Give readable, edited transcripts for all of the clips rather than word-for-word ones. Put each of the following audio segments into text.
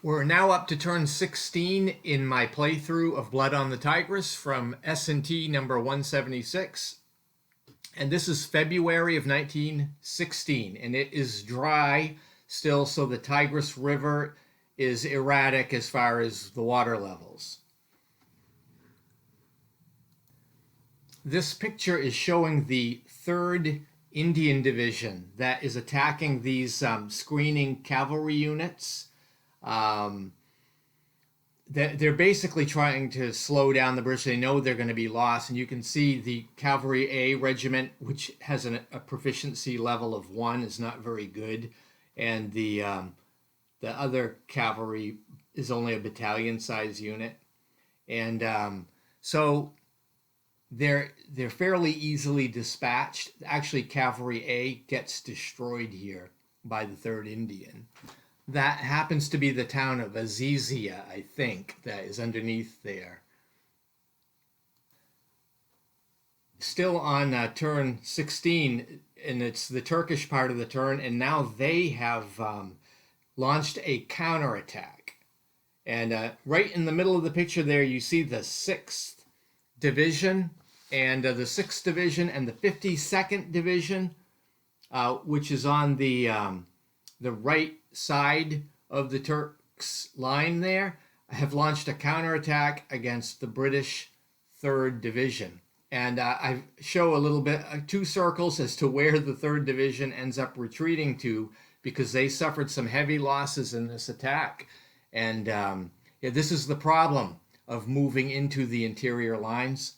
We're now up to turn 16 in my playthrough of Blood on the Tigris from S&T number 176. And this is February of 1916, and it is dry still, so the Tigris River is erratic as far as the water levels. This picture is showing the 3rd Indian Division that is attacking these screening cavalry units. They're basically trying to slow down the British. They know they're going to be lost, and you can see the Cavalry A regiment, which has a proficiency level of 1, is not very good, and the other cavalry is only a battalion-size unit, and so they're fairly easily dispatched. Actually, Cavalry A gets destroyed here by the 3rd Indian. That happens to be the town of Azizia, I think, that is underneath there. Still on turn 16, and it's the Turkish part of the turn, and now they have launched a counterattack. And right in the middle of the picture there, you see the 6th Division, and the 6th Division and the 52nd Division, which is on the right side of the Turks' line there, have launched a counterattack against the British 3rd Division. And I show a little bit, 2 circles as to where the 3rd Division ends up retreating to, because they suffered some heavy losses in this attack. And yeah, this is the problem of moving into the interior lines.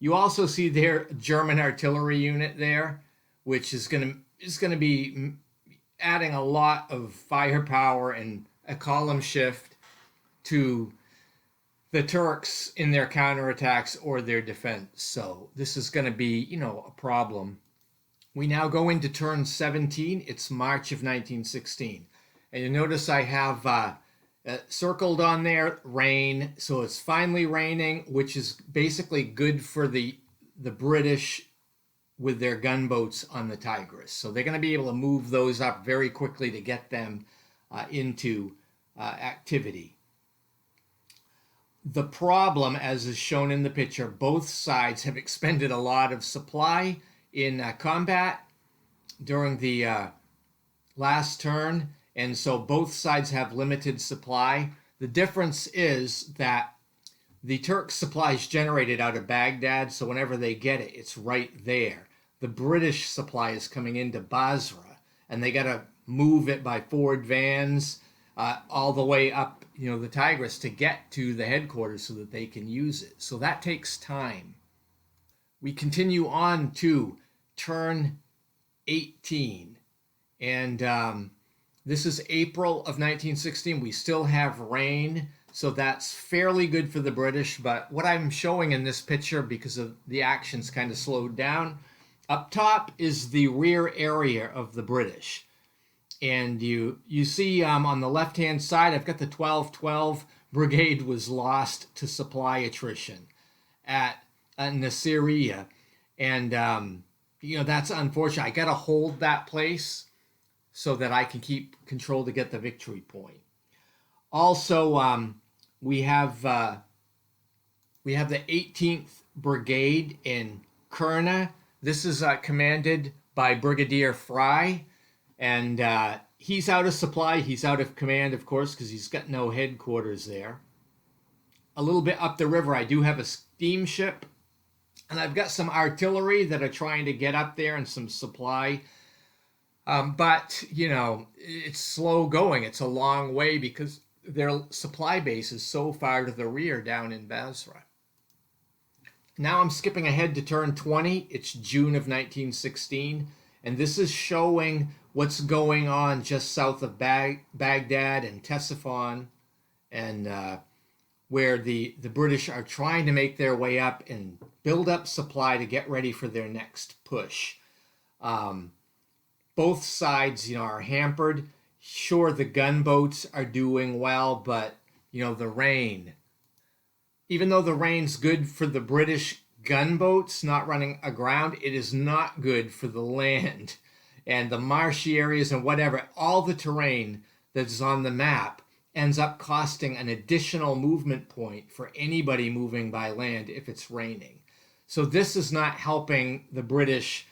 You also see their German artillery unit there, which is going to be adding a lot of firepower and a column shift to the Turks in their counterattacks or their defense. So this is going to be, a problem. We now go into turn 17. It's March of 1916. And you notice I have circled on there rain. So it's finally raining, which is basically good for the British with their gunboats on the Tigris. So they're going to be able to move those up very quickly to get them into activity. The problem, as is shown in the picture, both sides have expended a lot of supply in combat during the last turn, and so both sides have limited supply. The difference is that the Turks' supply is generated out of Baghdad, so whenever they get it, it's right there. The British supply is coming into Basra, and they got to move it by forward vans all the way up, the Tigris to get to the headquarters so that they can use it. So that takes time. We continue on to turn 18, and this is April of 1916. We still have rain, so that's fairly good for the British, but what I'm showing in this picture, because of the action's kind of slowed down, up top is the rear area of the British. And you see on the left-hand side, I've got the 1212 Brigade was lost to supply attrition at Nasiriyah. And, that's unfortunate. I got to hold that place so that I can keep control to get the victory point. Also, we have the 18th Brigade in Kurna. This is commanded by Brigadier Fry, and he's out of supply. He's out of command, of course, because he's got no headquarters there. A little bit up the river, I do have a steamship, and I've got some artillery that are trying to get up there and some supply. But, it's slow going. It's a long way because their supply base is so far to the rear down in Basra. Now I'm skipping ahead to turn 20. It's June of 1916, and this is showing what's going on just south of Baghdad and Ctesiphon, and where the British are trying to make their way up and build up supply to get ready for their next push. Both sides, are hampered. Sure, the gunboats are doing well, but, the rain. Even though the rain's good for the British gunboats not running aground, it is not good for the land and the marshy areas and whatever. All the terrain that's on the map ends up costing an additional movement point for anybody moving by land if it's raining. So this is not helping the British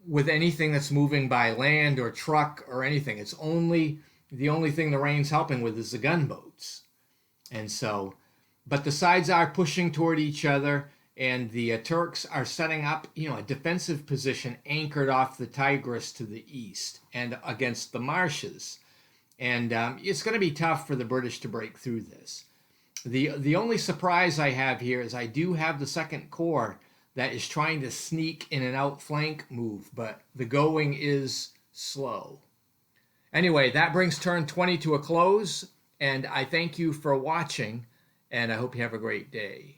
with anything that's moving by land or truck or anything. It's only the only thing the rain's helping with is the gunboats. And so, but the sides are pushing toward each other, and the Turks are setting up, a defensive position anchored off the Tigris to the east and against the marshes. And it's going to be tough for the British to break through this. The only surprise I have here is I do have the Second Corps that is trying to sneak in an outflank move, but the going is slow. Anyway, that brings turn 20 to a close, and I thank you for watching, and I hope you have a great day.